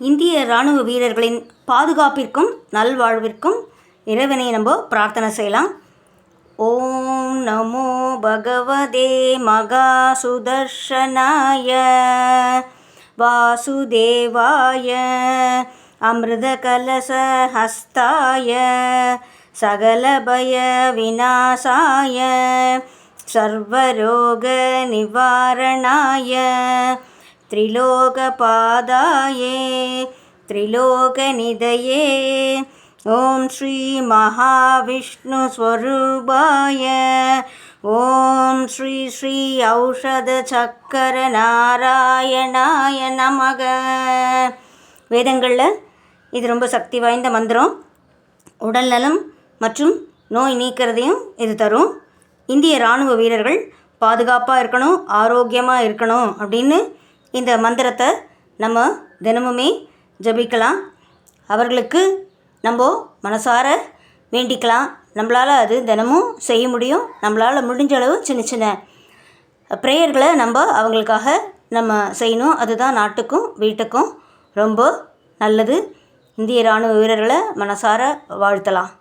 இந்திய இராணுவ வீரர்களின் பாதுகாப்பிற்கும் நல்வாழ்விற்கும் இறைவனை நம்ம பிரார்த்தனை செய்யலாம். ஓம் நமோ பகவதே மகாசுதர்ஷனாய வாசுதேவாய அமிர்தகலசஹஸ்தாய சகலபய விநாசாய சர்வரோக நிவாரணாய त्रिलोकपादाये त्रिलोकनिधये ओम श्री महाविष्णुस्वरूपाय ओम श्री श्री औषधचक्कर नारायणाय நமக. வேதங்களில் இது ரொம்ப சக்தி வாய்ந்த மந்திரம். உடல் நலம் மற்றும் நோய் நீக்கிறதையும் இது தரும். இந்திய இராணுவ வீரர்கள் பாதுகாப்பாக இருக்கணும், ஆரோக்கியமாக இருக்கணும் அப்படின்னு இந்த மந்திரத்தை நம்ம தினமுமே ஜபிக்கலாம். அவர்களுக்கு நம்ம மனசார வேண்டிக்கலாம். நம்மளால் அது தினமும் செய்ய முடியும். நம்மளால் முடிஞ்ச அளவு சின்ன சின்ன ப்ரேயர்களை நம்ம அவங்களுக்காக நம்ம செய்யணும். அதுதான் நாட்டுக்கும் வீட்டுக்கும் ரொம்ப நல்லது. இந்திய இராணுவ வீரர்களை மனசார வாழ்த்தலாம்.